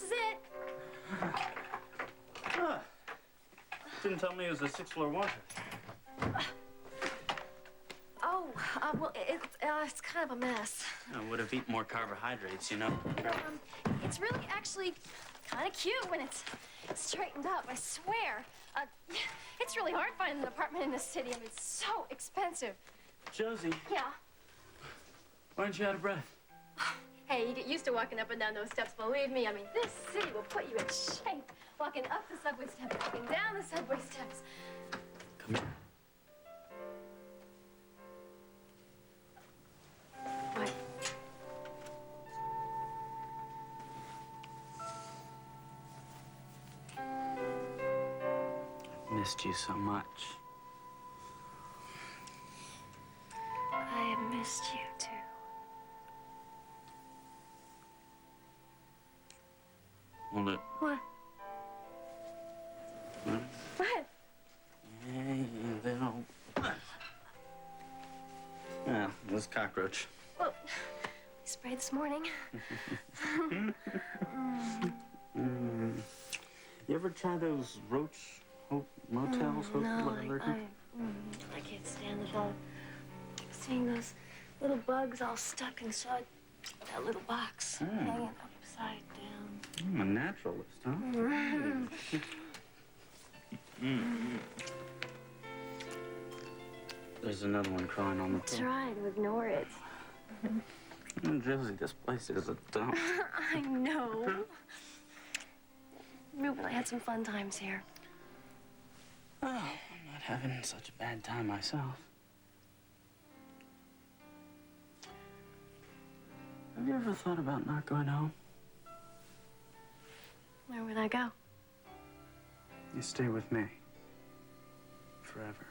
This is it. Ah. Didn't tell me it was a 6th-floor washer. Oh, well, it's kind of a mess. I would have eaten more carbohydrates, you know. It's really actually kind of cute when it's straightened up, I swear. It's really hard finding an apartment in this city. I mean, it's so expensive. Josie. Yeah. Why aren't you out of breath? Hey, you get used to walking up and down those steps, believe me. I mean, this city will put you in shape. Walking up the subway steps, walking down the subway steps. Come here. What? I missed you so much. I have missed you, too. Hold it. What? What? What? Hey, little... Yeah, it was cockroach. Well, we sprayed this morning. You ever try those roach motels? No, I can't stand the thought of seeing those little bugs all stuck inside that little box, hanging upside down. I'm a naturalist, huh? There's another one crawling on the floor. Try to ignore it. Josie, this place is a dump. I know. Ruben, I had some fun times here. Oh, I'm not having such a bad time myself. Have you ever thought about not going home? Where would I go? You stay with me. Forever.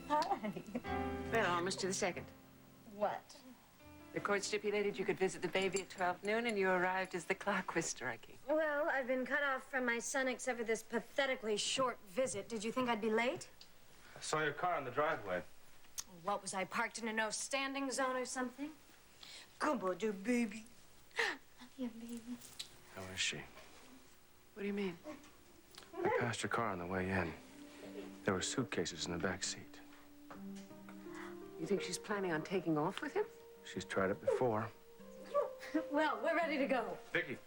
Hi. Well, almost to the second. What? The court stipulated you could visit the baby at 12 noon, and you arrived as the clock was striking. Well, I've been cut off from my son except for this pathetically short visit. Did you think I'd be late? I saw your car in the driveway. What, was I parked in a no-standing zone or something? Come on, dear baby. Love you, baby. How is she? What do you mean? I passed her car on the way in. There were suitcases in the back seat. You think she's planning on taking off with him? She's tried it before. Well, we're ready to go. Vicky,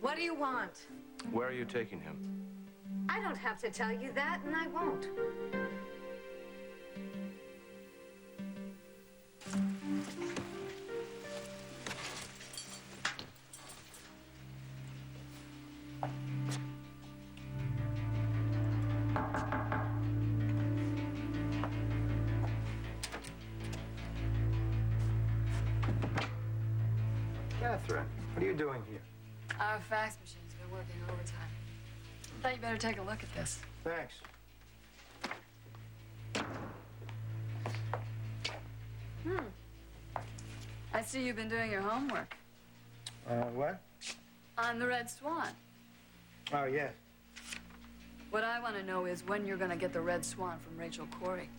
What do you want? where are you taking him? I don't have to tell you that, and I won't. Catherine, what are you doing here? Our fax machine's been working overtime. Thought you better take a look at this. Thanks. I see you've been doing your homework What? on the Red Swan. Oh, yes. What I want to know is when you're going to get the Red Swan from Rachel Corey.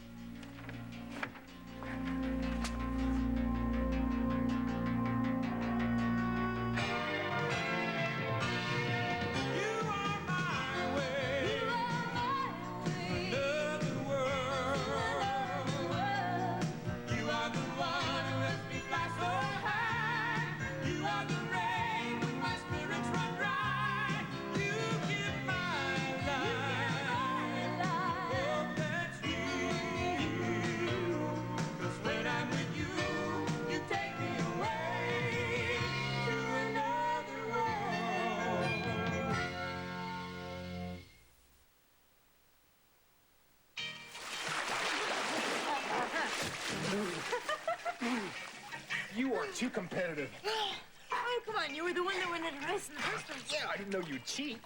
You are too competitive. Oh, come on. You were the one that wanted to race in the first place. Yeah, I didn't know you'd cheat.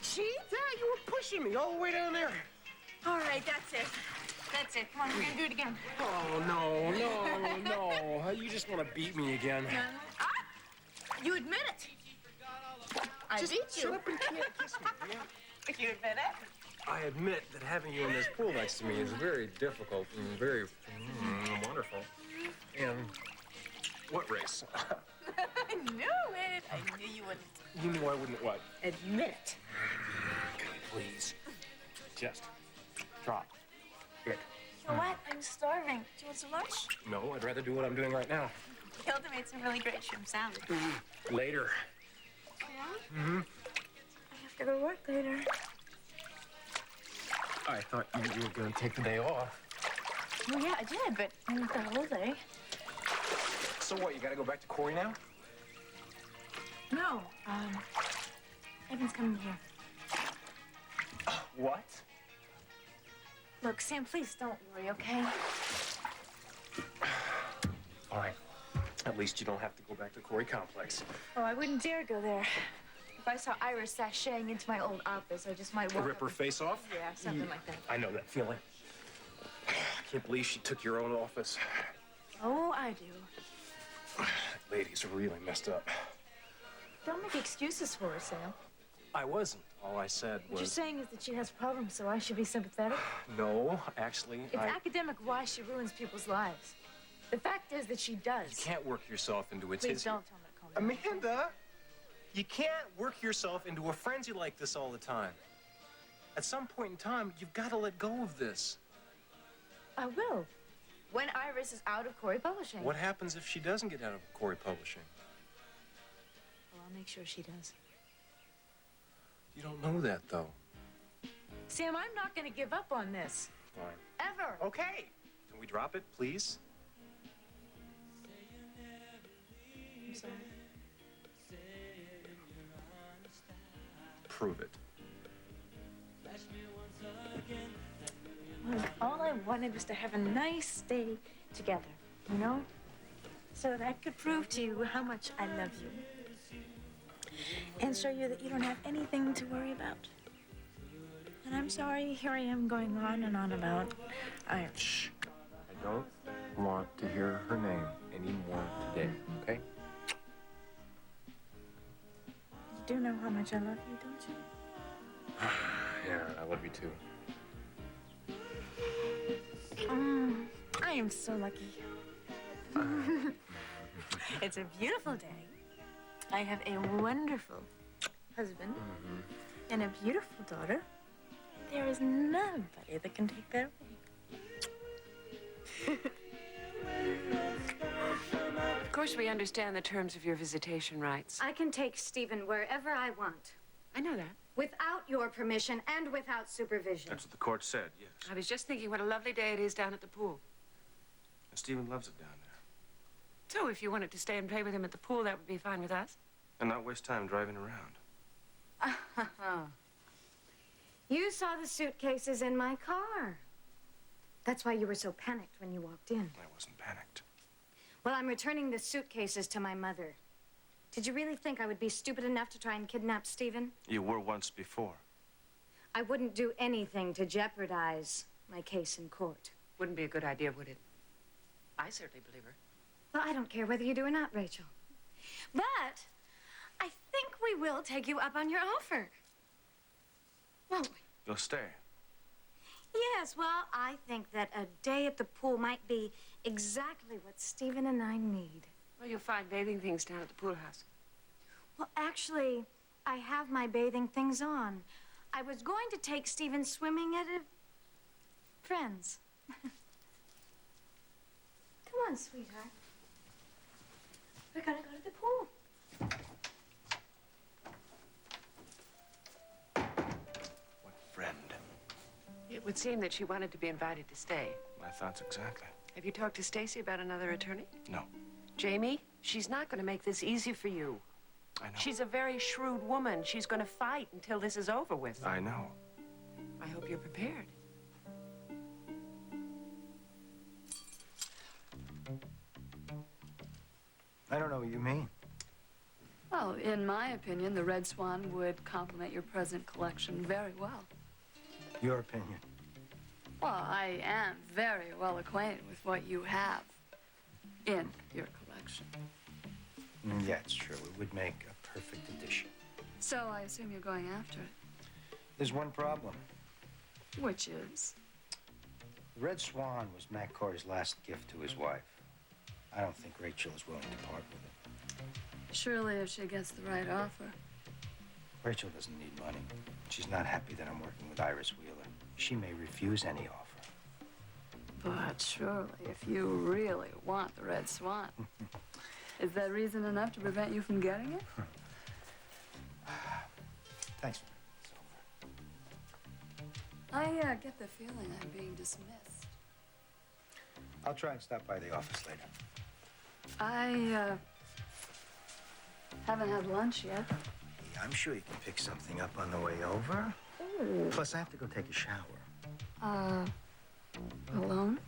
Cheat? Yeah, you were pushing me all the way down there. All right, that's it. That's it. Come on, we're going to do it again. Oh, no. You just want to beat me again. Ah! You admit it. I beat you. Shut up and kiss me, yeah? You admit it? I admit that having you in this pool next to me is very difficult and very wonderful. And what race? I knew it. I knew you wouldn't. You knew I wouldn't what? Admit it. Okay, please. Just drop it. You know what? I'm starving. Do you want some lunch? No, I'd rather do what I'm doing right now. Hilda made some really great shrimp salad. Later. Yeah? Mm-hmm. I have to go to work later. I thought you were going to take the day off. Well, yeah, I did, but I've got a whole day. So what, you got to go back to Corey now? No, Evan's coming here. What? Look, Sam, please don't worry, okay? Fine. At least you don't have to go back to Corey Complex. Oh, I wouldn't dare go there. If I saw Iris sashaying into my old office, I just might walk Rip her face off? Yeah, something like that. I know that feeling. I can't believe she took your own office. Oh, I do. Lady's really messed up. Don't make excuses for her, Sam. I wasn't. All I said What you're was... saying is that she has problems, so I should be sympathetic? No, actually, It's academic why she ruins people's lives. The fact is that she does. You can't work yourself into its... Please don't tell me to call me. Amanda! You can't work yourself into a frenzy like this all the time. At some point in time, you've got to let go of this. I will. When Iris is out of Corey Publishing. What happens if she doesn't get out of Corey Publishing? Well, I'll make sure she does. You don't know that, though. Sam, I'm not going to give up on this. Fine. Ever. Okay. Can we drop it, please? I'm sorry. Prove it. Look, all I wanted was to have a nice day together, you know? So that I could prove to you how much I love you. And show you that you don't have anything to worry about. And I'm sorry, here I am going on and on about Iris. Shh. I don't want to hear her name anymore today, okay? You do know how much I love you, don't you? Yeah, I love you too. I am so lucky. It's a beautiful day. I have a wonderful husband and a beautiful daughter. There is nobody that can take that away. Of course, we understand the terms of your visitation rights. I can take Stephen wherever I want, I know that. without your permission and without supervision. That's what the court said, yes. I was just thinking what a lovely day it is down at the pool. And Stephen loves it down there. So if you wanted to stay and play with him at the pool, that would be fine with us. And not waste time driving around. You saw the suitcases in my car. That's why you were so panicked when you walked in. I wasn't panicked. Well, I'm returning the suitcases to my mother. Did you really think I would be stupid enough to try and kidnap Stephen? You were once before. I wouldn't do anything to jeopardize my case in court. Wouldn't be a good idea, would it? I certainly believe her. Well, I don't care whether you do or not, Rachel. But I think we will take you up on your offer. Won't we? You'll stay. Yes, well, I think that a day at the pool might be exactly what Stephen and I need. Well, you'll find bathing things down at the pool house. Well, actually, I have my bathing things on. I was going to take Stephen swimming at a friend's. Come on, sweetheart. We're gonna go to the pool. What friend? It would seem that she wanted to be invited to stay. My thoughts exactly. Have you talked to Stacy about another attorney? No. Jamie, she's not going to make this easy for you. I know. She's a very shrewd woman. She's going to fight until this is over with. I know. I hope you're prepared. I don't know what you mean. Well, in my opinion, the Red Swan would complement your present collection very well. Your opinion. Well, I am very well acquainted with what you have in your collection. Yeah, it's true. It would make a perfect addition. So I assume you're going after it. There's one problem. Which is? The Red Swan was Matt Corey's last gift to his wife. I don't think Rachel is willing to part with it. Surely if she gets the right offer. Rachel doesn't need money. She's not happy that I'm working with Iris Wheeler. She may refuse any offer. But surely if you really want the Red Swan, is that reason enough to prevent you from getting it? Thanks. I get the feeling I'm being dismissed. I'll try and stop by the office later. I haven't had lunch yet. Yeah, I'm sure you can pick something up on the way over. Plus, I have to go take a shower. Alone?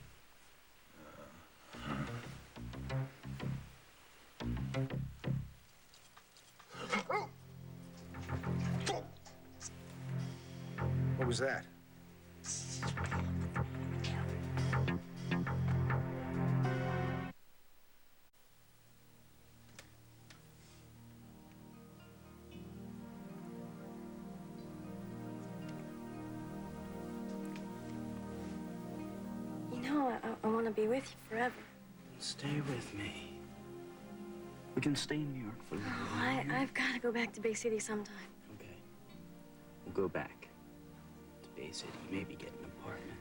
What was that? You know, I want to be with you forever. Stay with me. We can stay in New York for a little while. I've got to go back to Bay City sometime. Okay. We'll go back to Bay City, maybe get an apartment.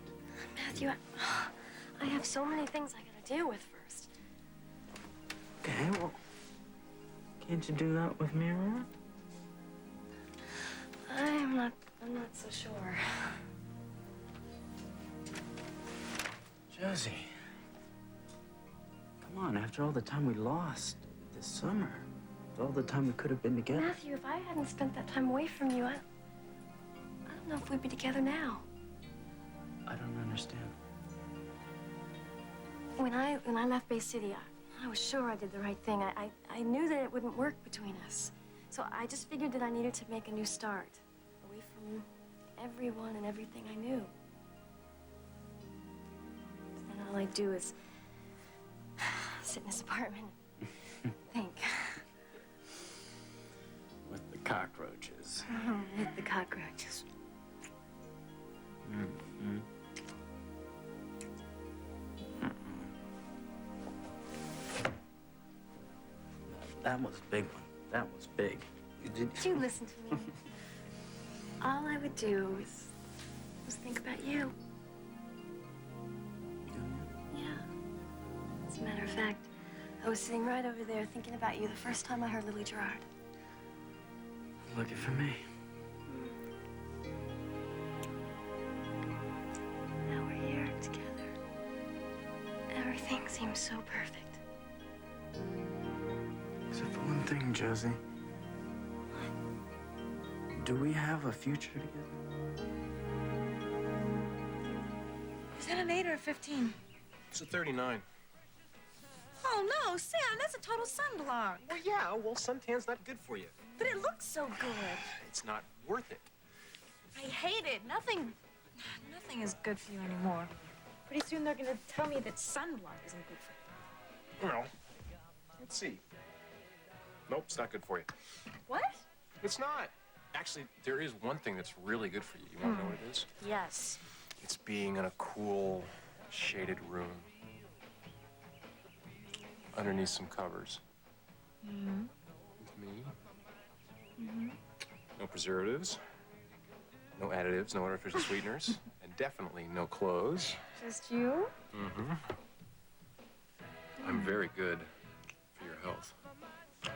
Matthew, I have so many things I got to deal with first. Okay, well, can't you do that with me around? I'm not so sure. Josie. Come on, after all the time we lost this summer, all the time we could have been together. Matthew, if I hadn't spent that time away from you, I don't know if we'd be together now. I don't understand. When I left Bay City, I was sure I did the right thing. I knew that it wouldn't work between us. So I just figured that I needed to make a new start, away from everyone and everything I knew. And all I do is sit in this apartment and think. With the cockroaches. With the cockroaches. Mm-hmm. That was a big one. That was big. Did you listen to me? All I would do was think about you. Yeah. As a matter of fact, I was sitting right over there thinking about you the first time I heard Lily Gerard. Lucky for me. Now we're here together. Everything seems so perfect. Except for one thing, Josie. Do we have a future together? Is that an 8 or a 15? It's a 39. Oh, no, Sam, that's a total sunblock. Well, yeah, well, suntan's not good for you. But it looks so good. It's not worth it. I hate it. Nothing is good for you anymore. Pretty soon they're gonna tell me that sunblock isn't good for Well, let's see. Nope, it's not good for you. you. What? It's not. Actually, there is one thing that's really good for you. You want to know what it is? Yes. It's being in a cool, shaded room. Underneath some covers. Mm-hmm. With me. Mm-hmm. No preservatives. No additives, no artificial sweeteners. And definitely no clothes. Just you? Mm-hmm. I'm very good for your health.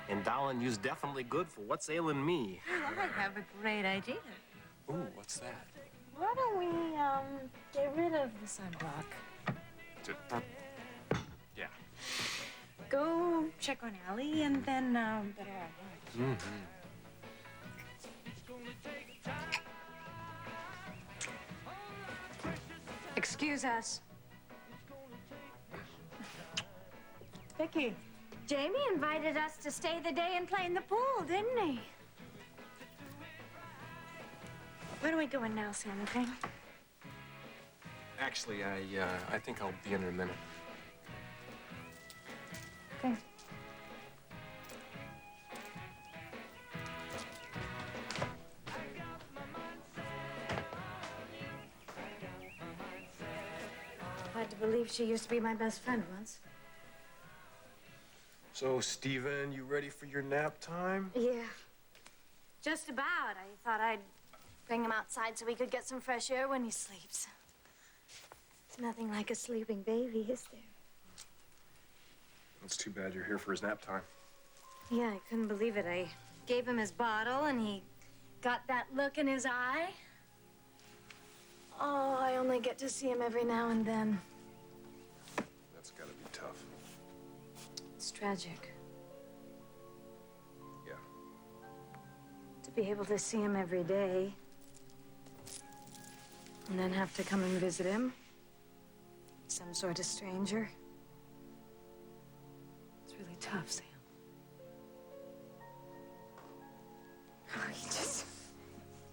And darling, you's definitely good for what's ailing me. I have a great idea. Ooh, what's that? Why don't we, get rid of the sunblock? Yeah. Go check on Allie and then, better have lunch. Mm-hmm. Excuse us. Vicky. Jamie invited us to stay the day and play in the pool, didn't he? Why don't we go in now, Sam, okay? Actually, I think I'll be in a minute. Okay. hard to believe she used to be my best friend once. So, Steven, you ready for your nap time? Yeah. Just about. I thought I'd bring him outside so he could get some fresh air when he sleeps. It's nothing like a sleeping baby, is there? It's too bad you're here for his nap time. Yeah, I couldn't believe it. I gave him his bottle and he got that look in his eye. Oh, I only get to see him every now and then. That's gotta be tough. It's tragic. Yeah. To be able to see him every day and then have to come and visit him. Some sort of stranger. It's really tough, Sam. Oh, he just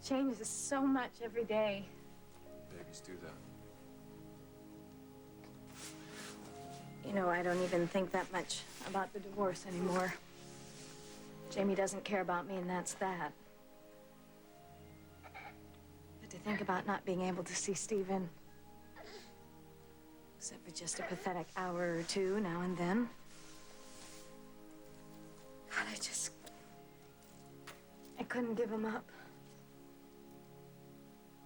changes so much every day. Babies do that. You know, I don't even think that much about the divorce anymore. Jamie doesn't care about me, and that's that. But to think about not being able to see Steven, except for just a pathetic hour or two now and then. God, I couldn't give him up.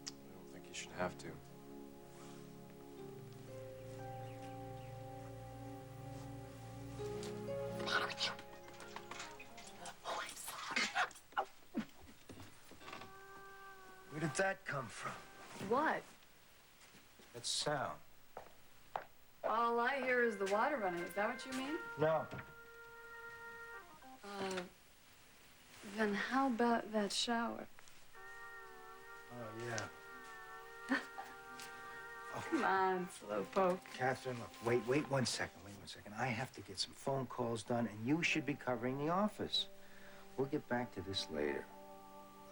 I don't think you should have to. Where did that come from? What? That sound. All I hear is the water running. Is that what you mean? No. Then how about that shower? Oh, yeah. Come on, slowpoke. Catherine, look, wait 1 second. I have to get some phone calls done, and you should be covering the office. We'll get back to this later.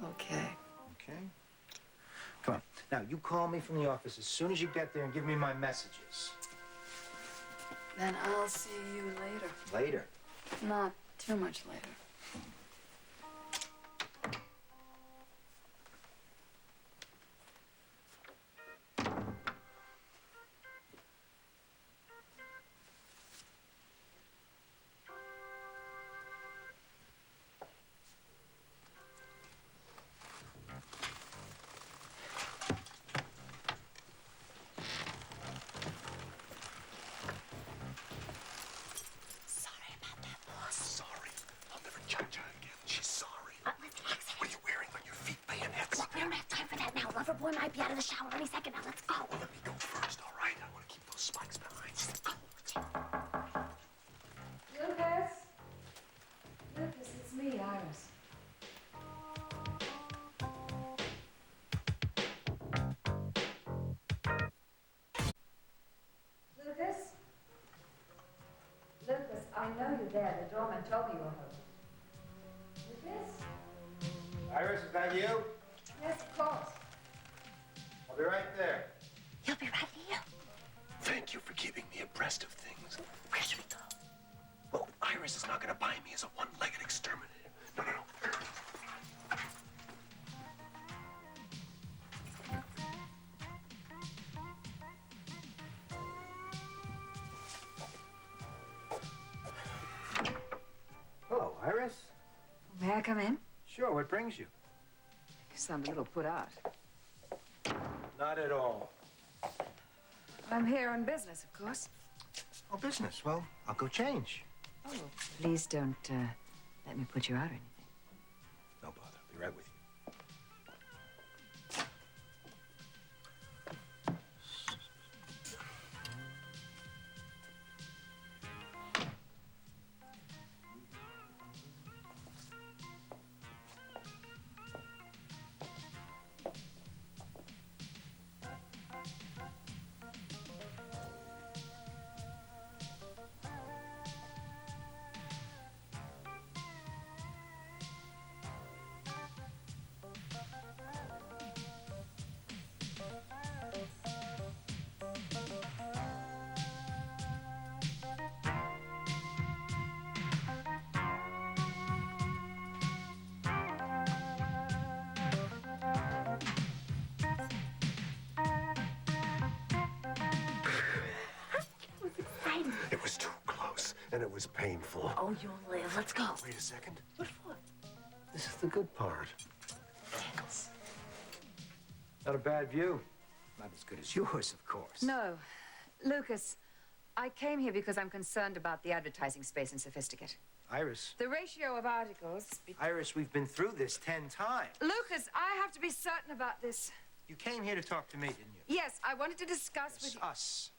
Okay. Okay? Come on. Now, you call me from the office as soon as you get there and give me my messages. Then I'll see you later. Later? Not too much later. Boy might be out of the shower any second now. Let's go. Well, let me go first, all right? I want to keep those spikes behind. Let's go. Lucas? Lucas, it's me, Iris. Lucas? Lucas, I know you're there. The doorman told me you were home. Lucas? Iris, is that you? Yes, of course. I'll be right there. You'll be right here. Thank you for keeping me abreast of things. Where should we go? Well, Iris is not going to buy me as a one-legged exterminator. No. Hello, Iris. May I come in? Sure, what brings you? You sound a little put out. Not at all. I'm here on business, of course. Oh, business. Well, I'll go change. Oh, please don't let me put you out or anything. No bother. I'll be right with you. and it was painful. Oh, you'll live. Let's go. Wait a second. What for? This is the good part. Thanks. Not a bad view. Not as good as yours, of course. No. Lucas, I came here because I'm concerned about the advertising space in Sophisticate. Iris. The ratio of articles... Iris, we've been through this 10 times. Lucas, I have to be certain about this. You came here to talk to me, didn't you? Yes, I wanted to discuss with you... Us.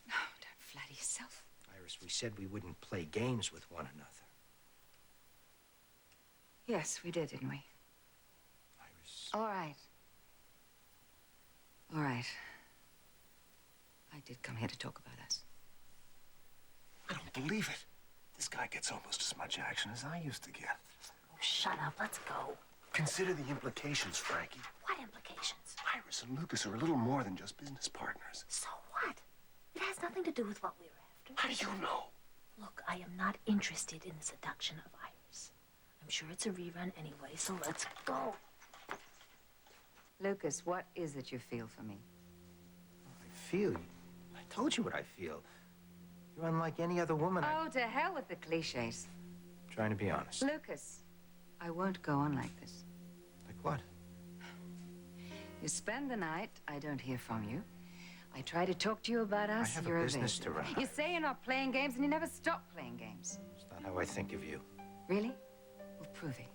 No, don't flatter yourself. Iris, we said we wouldn't play games with one another. Yes, we did, didn't we? Iris. All right. All right. I did come here to talk about us. I don't believe it. This guy gets almost as much action as I used to get. Oh, shut up. Let's go. Consider the implications, Frankie. What implications? Iris and Lucas are a little more than just business partners. So what? It has nothing to do with what we were after. How do you know? Look, I am not interested in the seduction of Iris. I'm sure it's a rerun anyway, so let's go. Lucas, what is it you feel for me? I feel you. I told you what I feel. You're unlike any other woman. Oh, to hell with the cliches. I'm trying to be honest. Lucas, I won't go on like this. Like what? You spend the night, I don't hear from you. I try to talk to you about us, I have you're a business evasive. to run. You say you're not playing games, and you never stop playing games. It's not how I think of you. Really? Well, prove it.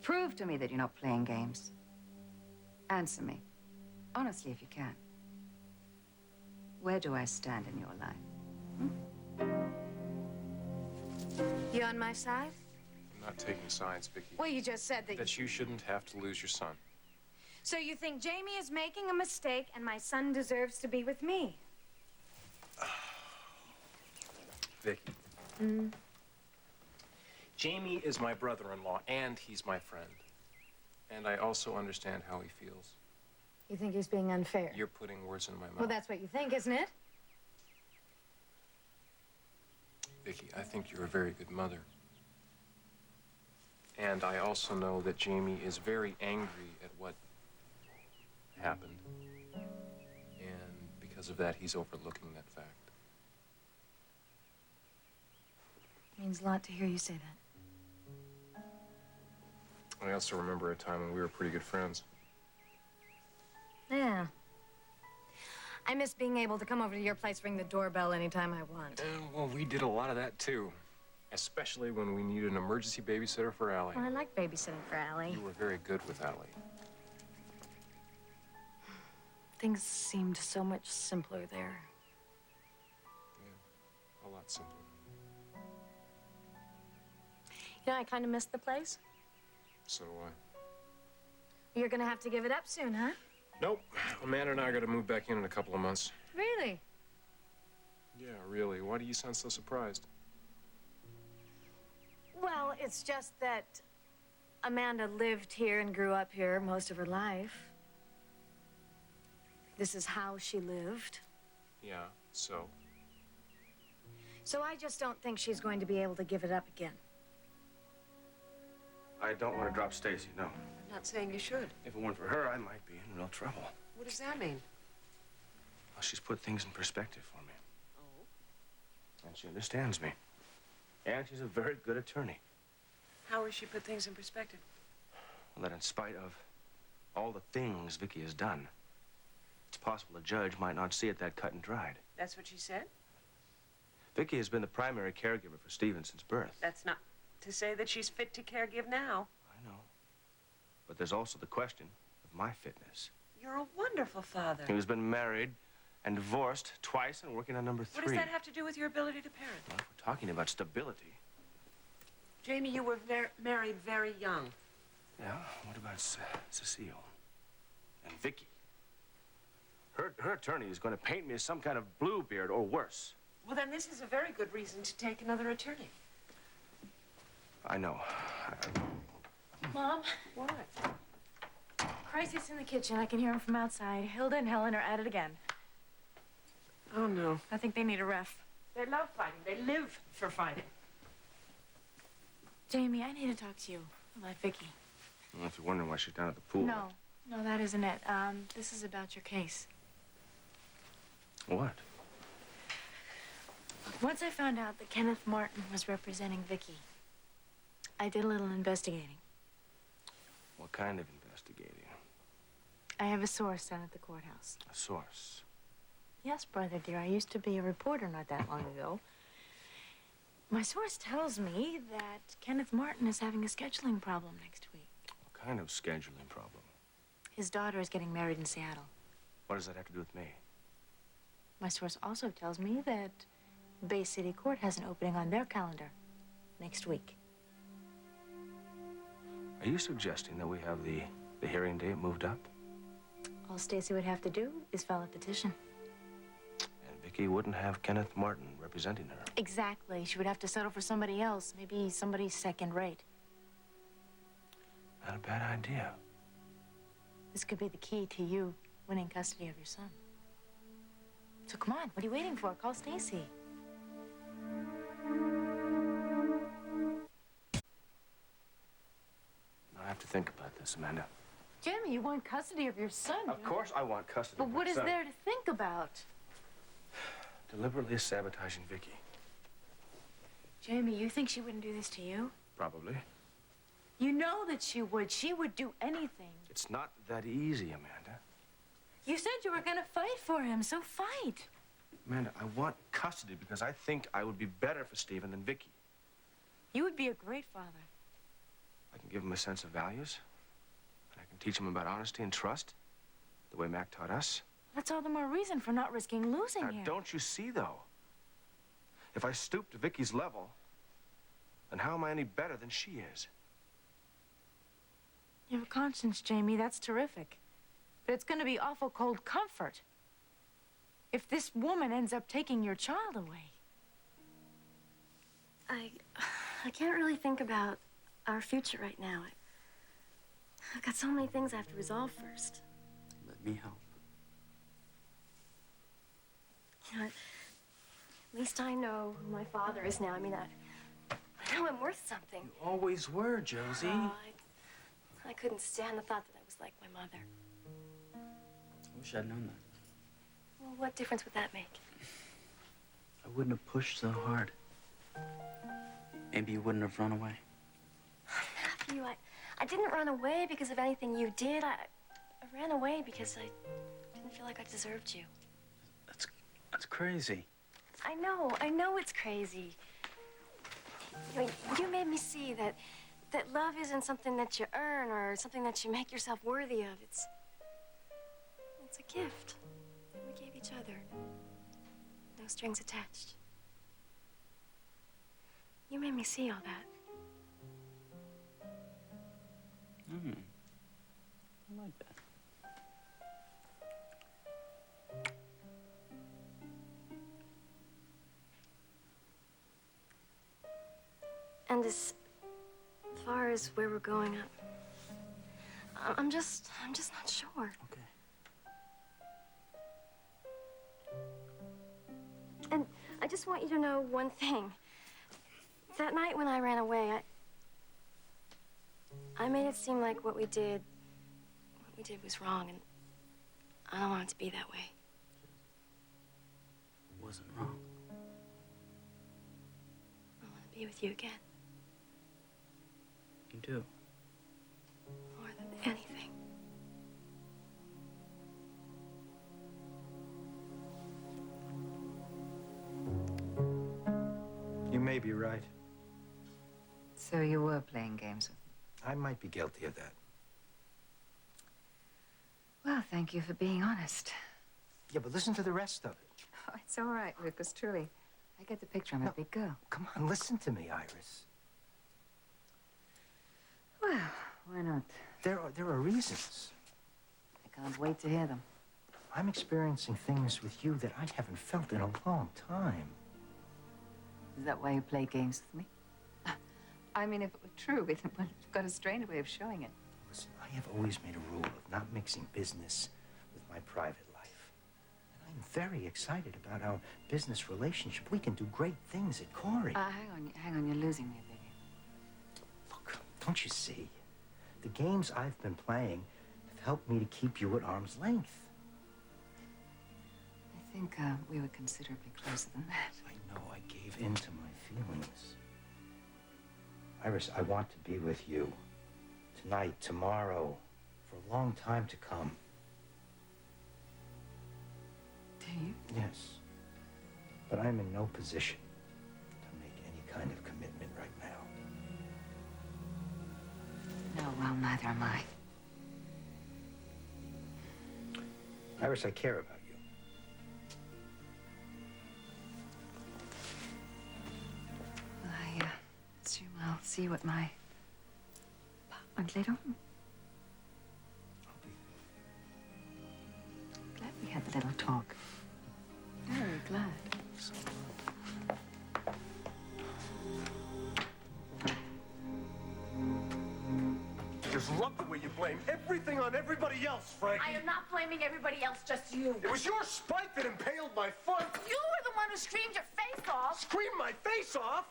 Prove to me that you're not playing games. Answer me. Honestly, if you can. Where do I stand in your life? You on my side? I'm not taking sides, Vicky. Well, you just said that... That you shouldn't have to lose your son. So you think Jamie is making a mistake and my son deserves to be with me? Vicky. Jamie is my brother-in-law, and he's my friend. And I also understand how he feels. You think he's being unfair? You're putting words in my mouth. Well, that's what you think, isn't it? Vicky, I think you're a very good mother. And I also know that Jamie is very angry at what happened. And because of that, he's overlooking that fact. Means a lot to hear you say that. I also remember a time when we were pretty good friends. Yeah. I miss being able to come over to your place, ring the doorbell anytime I want. Well, we did a lot of that, too. Especially when we needed an emergency babysitter for Allie. Well, I like babysitting for Allie. You were very good with Allie. Things seemed so much simpler there. Yeah, a lot simpler. You know, I kind of missed the place. So do I. You're gonna have to give it up soon, huh? Nope. Amanda and I are going to move back in a couple of months. Really? Yeah, really. Why do you sound so surprised? Well, it's just that Amanda lived here and grew up here most of her life. This is how she lived. Yeah, so? So I just don't think she's going to be able to give it up again. I don't want to drop Stacy, no. I'm not saying you should. If it weren't for her, I might be in real trouble. What does that mean? Well, she's put things in perspective for me. Oh? And she understands me. And she's a very good attorney. How has she put things in perspective? Well, that in spite of all the things Vicky has done, it's possible a judge might not see it that cut and dried. That's what she said? Vicky has been the primary caregiver for Stephen since birth. That's not to say that she's fit to caregive now. I know. But there's also the question of my fitness. You're a wonderful father. He has been married and divorced twice and working on number 3. What does that have to do with your ability to parent? Well, if we're talking about stability. Jamie, you were married very young. Yeah, what about Cecile? And Vicky? Her attorney is going to paint me as some kind of Bluebeard or worse. Well, then this is a very good reason to take another attorney. I know. Mom? What? Crisis in the kitchen. I can hear him from outside. Hilda and Helen are at it again. Oh, no. I think they need a ref. They love fighting. They live for fighting. Jamie, I need to talk to you about Vicky. Well, if you're wondering why she's down at the pool. No, that isn't it. This is about your case. What? Look, Once I found out that Kenneth Martin was representing Vicky, I did a little investigating. What kind of investigating? I have a source down at the courthouse. A source? Yes, brother dear. I used to be a reporter not that long ago. My source tells me that Kenneth Martin is having a scheduling problem next week. What kind of scheduling problem? His daughter is getting married in Seattle. What does that have to do with me? My source also tells me that Bay City Court has an opening on their calendar next week. Are you suggesting that we have the hearing date moved up? All Stacy would have to do is file a petition. And Vicky wouldn't have Kenneth Martin representing her. Exactly. She would have to settle for somebody else, maybe somebody second rate. Not a bad idea. This could be the key to you winning custody of your son. So come on, what are you waiting for? Call Stacy. I have to think about this, Amanda. Jamie, you want custody of your son. Of course I want custody But of my what is son. there to think about? Deliberately sabotaging Vicky. Jamie, you think she wouldn't do this to you? Probably. You know that she would. She would do anything. It's not that easy, Amanda. You said you were gonna fight for him, so fight. Amanda, I want custody because I think I would be better for Stephen than Vicky. You would be a great father. I can give him a sense of values. And I can teach him about honesty and trust, the way Mac taught us. That's all the more reason for not risking losing Now, him. don't you see, though? If I stoop to Vicky's level, then how am I any better than she is? You have a conscience, Jamie. That's terrific. But it's gonna be awful cold comfort if this woman ends up taking your child away. I can't really think about our future right now. I've got so many things I have to resolve first. Let me help. You know, at least I know who my father is now. I mean, I know I'm worth something. You always were, Josie. Oh, I couldn't stand the thought that I was like my mother. I wish I'd known that. Well, what difference would that make? I wouldn't have pushed so hard. Maybe you wouldn't have run away. Matthew, I didn't run away because of anything you did. I ran away because I didn't feel like I deserved you. That's crazy. I know it's crazy. You know, you made me see that love isn't something that you earn or something that you make yourself worthy of. It's a gift that we gave each other. No strings attached. You made me see all that. I like that. And as far as where we're going, I'm just not sure. Okay. And I just want you to know one thing. That night when I ran away, I made it seem like what we did was wrong, and I don't want it to be that way. It wasn't wrong. I want to be with you again. You do. More than anything. You may be right. So you were playing games with me? I might be guilty of that. Well, thank you for being honest. Yeah, but listen to the rest of it. Oh, it's all right, Lucas, truly. I get the picture. I'm a big girl. Come on, listen to me, Iris. Well, why not? There are reasons. I can't wait to hear them. I'm experiencing things with you that I haven't felt in a long time. Is that why you play games with me? I mean, if it were true, we've got a strange way of showing it. Listen, I have always made a rule of not mixing business with my private life. And I'm very excited about our business relationship. We can do great things at Corey. Hang on, you're losing me, baby. Look, don't you see? The games I've been playing have helped me to keep you at arm's length. I think think we were considerably closer than that. I know I gave in to my feelings. Iris, I want to be with you. Tonight, tomorrow, for a long time to come. Do you? Yes. But I'm in no position to make any kind of commitment right now. No, well, neither am I. Iris, I care about you. Well, I assume I'll see you at my apartment later on. I'll be Glad we had the little talk. Very glad. so Just love the way you blame everything on everybody else, Frankie. I am not blaming everybody else, just you. It was your spike that impaled my foot. You were the one who screamed your face off. Scream my face off?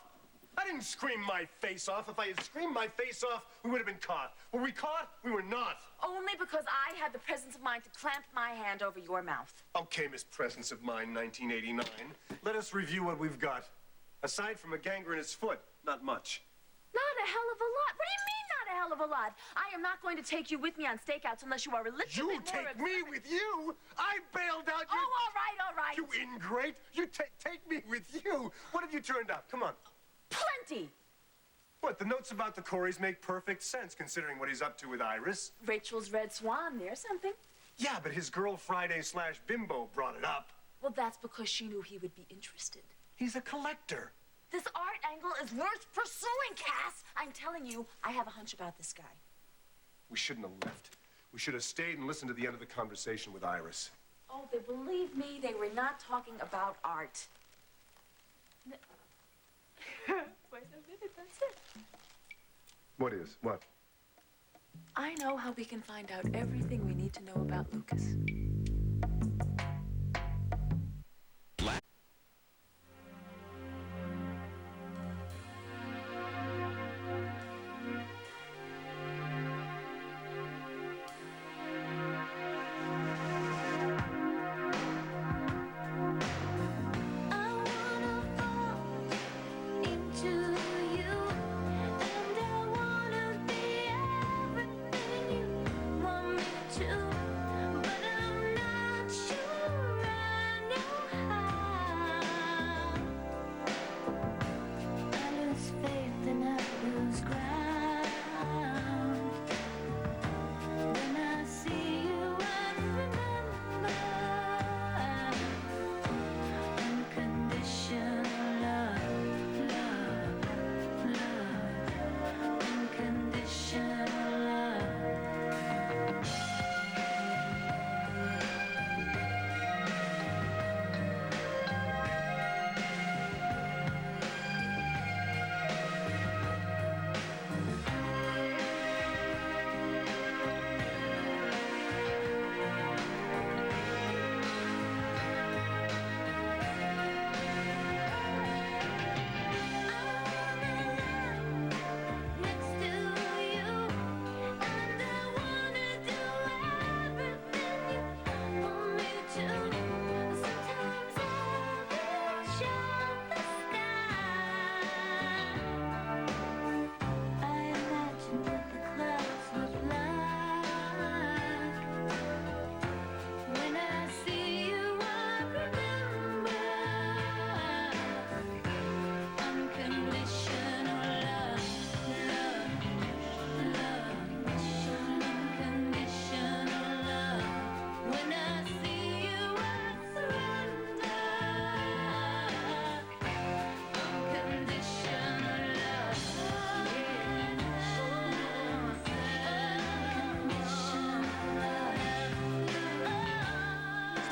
I didn't scream my face off. If I had screamed my face off, we would have been caught. Were we caught? We were not. Only because I had the presence of mind to clamp my hand over your mouth. Okay, Miss Presence of Mind, 1989. Let us review what we've got. Aside from a gangrenous foot, not much. Not a hell of a lot. What do you mean, not a hell of a lot? I am not going to take you with me on stakeouts unless you are a little You bit more take me with you? I bailed out you. Oh, all right. You ingrate. You take me with you. What have you turned up? Come on. Plenty. What, the notes about the Coreys make perfect sense considering what he's up to with Iris. Rachel's Red Swan, there's something. Yeah, but his girl Friday/Bimbo brought it up. Well, that's because she knew he would be interested. He's a collector. This art angle is worth pursuing, Cass. I'm telling you, I have a hunch about this guy. We shouldn't have left. We should have stayed and listened to the end of the conversation with Iris. Oh, they believe me, they were not talking about art. Wait a minute, that's it. What is? What? I know how we can find out everything we need to know about Lucas.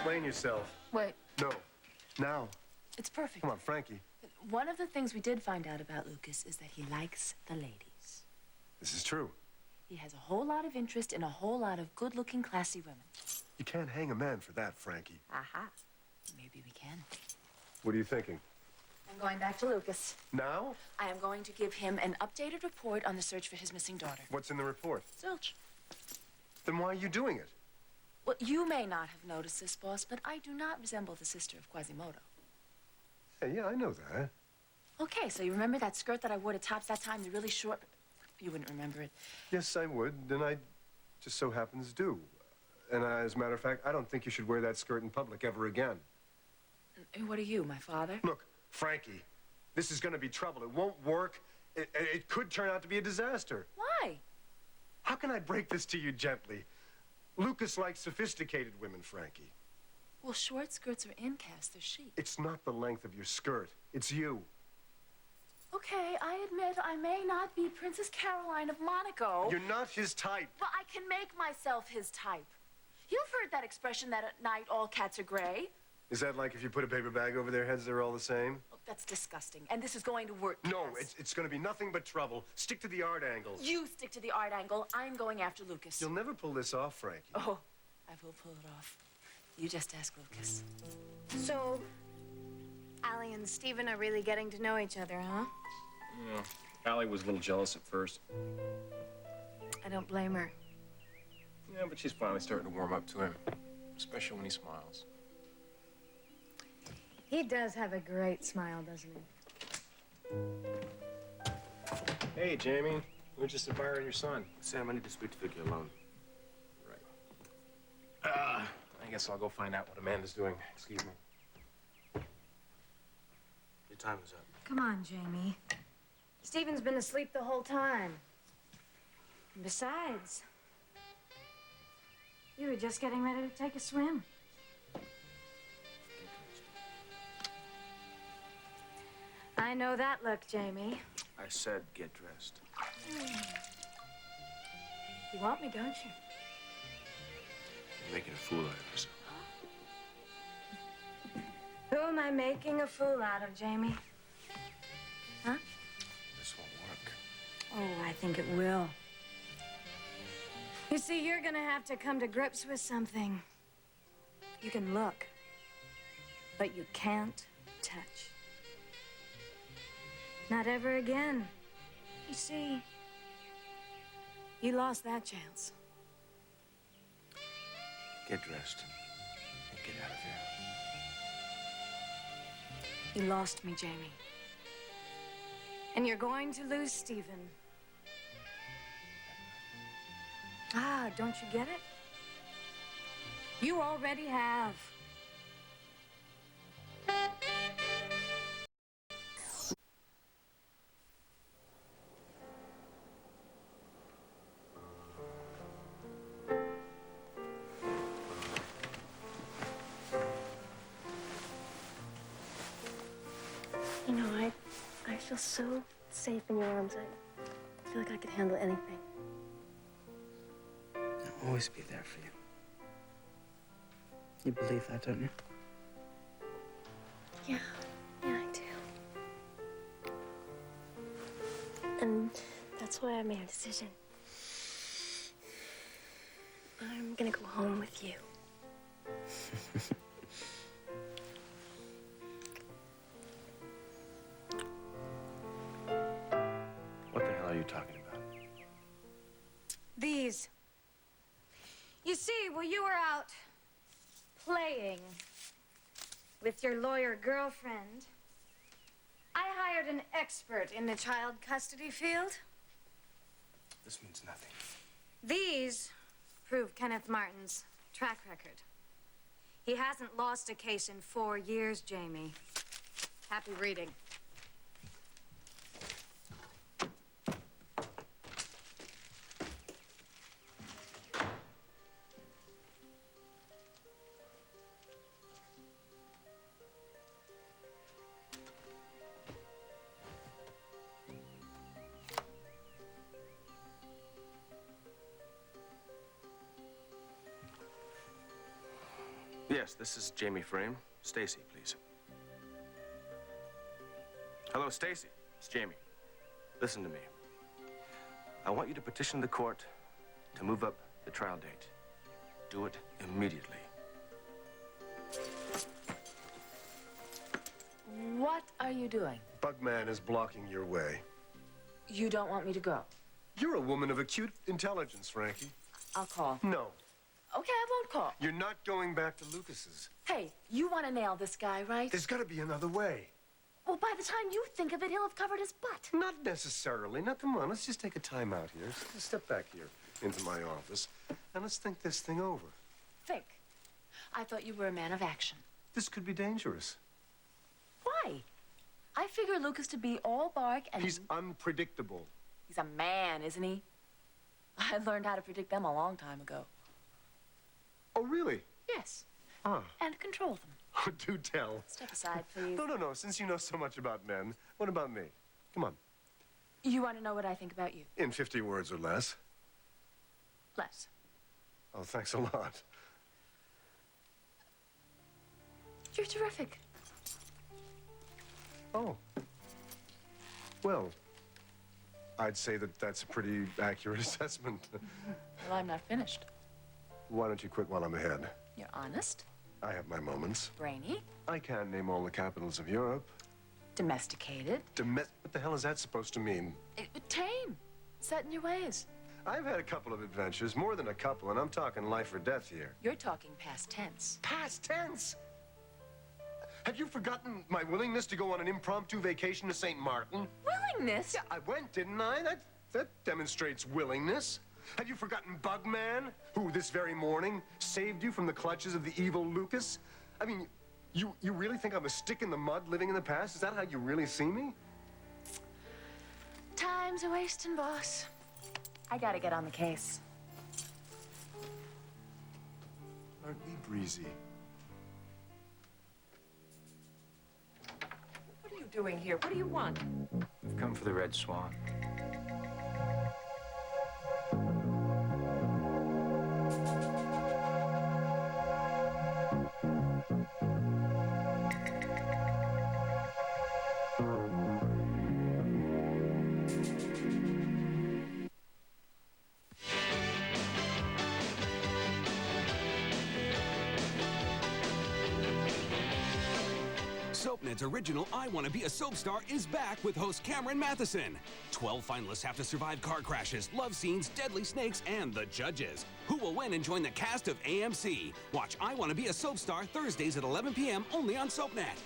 Explain yourself. Wait, No. Now. it's perfect. Come on, Frankie. One of the things we did find out about Lucas is that he likes the ladies. This is true. He has a whole lot of interest in a whole lot of good-looking, classy women. You can't hang a man for that, Frankie. Aha. Maybe we can. What are you thinking? I'm going back to Lucas. Now? I am going to give him an updated report on the search for his missing daughter. What's in the report? Zilch. Then why are you doing it? Well, you may not have noticed this, boss, but I do not resemble the sister of Quasimodo. Yeah, I know that. Okay, so you remember that skirt that I wore to Tops that time, the really short... You wouldn't remember it. Yes, I would, and I just so happens do. And as a matter of fact, I don't think you should wear that skirt in public ever again. And what are you, my father? Look, Frankie, this is going to be trouble. It won't work. It could turn out to be a disaster. Why? How can I break this to you gently? Lucas likes sophisticated women, Frankie. Well, short skirts are in, Cass. They're chic. It's not the length of your skirt. It's you. Okay, I admit I may not be Princess Caroline of Monaco. You're not his type. But I can make myself his type. You've heard that expression that at night all cats are gray. Is that like if you put a paper bag over their heads, they're all the same? Oh, that's disgusting. And this is going to work, No, Cass. it's going to be nothing but trouble. Stick to the art angles. You stick to the art angle. I'm going after Lucas. You'll never pull this off, Frankie. Oh, I will pull it off. You just ask Lucas. So, Allie and Stephen are really getting to know each other, huh? Yeah. Allie was a little jealous at first. I don't blame her. Yeah, but she's finally starting to warm up to him, especially when he smiles. He does have a great smile, doesn't he? Hey, Jamie. We're just admiring your son. Sam, I need to speak to Vicky alone. Right. I guess I'll go find out what Amanda's doing. Excuse me. Your time is up. Come on, Jamie. Stephen's been asleep the whole time. And besides, you were just getting ready to take a swim. I know that look, Jamie. I said get dressed. You want me, don't you? You're making a fool out of yourself. Who am I making a fool out of, Jamie? Huh? This won't work. Oh, I think it will. You see, you're gonna have to come to grips with something. You can look, but you can't touch. Not ever again. You see, you lost that chance. Get dressed and get out of here. You lost me, Jamie. And you're going to lose Stephen. Ah, don't you get it? You already have. You know, I feel so safe in your arms. I feel like I could handle anything. I'll always be there for you. You believe that, don't you? Yeah, I do. And that's why I made a decision. I'm gonna go home with you. What the hell are you talking about? These. You see, while you were out playing with your lawyer girlfriend, I hired an expert in the child custody field. This means nothing. These prove Kenneth Martin's track record. He hasn't lost a case in 4 years, Jamie. Happy reading. Yes, this is Jamie Frame. Stacy, please. Hello, Stacy. It's Jamie. Listen to me. I want you to petition the court to move up the trial date. Do it immediately. What are you doing? Bugman is blocking your way. You don't want me to go. You're a woman of acute intelligence, Frankie. I'll call. No. Okay, I won't call. You're not going back to Lucas's. Hey, you want to nail this guy, right? There's got to be another way. Well, by the time you think of it, he'll have covered his butt. Not necessarily. Now, come on, let's just take a time out here. Step back here into my office, and let's think this thing over. Think. I thought you were a man of action. This could be dangerous. Why? I figure Lucas to be all bark and... He's unpredictable. He's a man, isn't he? I learned how to predict them a long time ago. Oh, really? Yes. Ah. And control them. Oh, do tell. Step aside, please. No. Since you know so much about men, what about me? Come on. You want to know what I think about you? In 50 words or less. Less. Oh, thanks a lot. You're terrific. Oh. Well, I'd say that that's a pretty accurate assessment. Well, I'm not finished. Why don't you quit while I'm ahead? You're honest. I have my moments. Brainy. I can't name all the capitals of Europe. Domesticated. What the hell is that supposed to mean? Tame. Set in your ways. I've had a couple of adventures, more than a couple, and I'm talking life or death here. You're talking past tense. Past tense? Have you forgotten my willingness to go on an impromptu vacation to St. Martin? Willingness? Yeah, I went, didn't I? That demonstrates willingness. Have you forgotten Bugman, who this very morning saved you from the clutches of the evil Lucas? I mean, you really think I'm a stick in the mud living in the past? Is that how you really see me? Time's a wasting, boss. I gotta get on the case. Aren't we breezy? What are you doing here? What do you want? I've come for the Red Swan. SoapNet's original I Want to Be a Soap Star is back with host Cameron Matheson. 12 finalists have to survive car crashes, love scenes, deadly snakes, and the judges. Who will win and join the cast of AMC? Watch I Want to Be a Soap Star Thursdays at 11 p.m. only on SoapNet.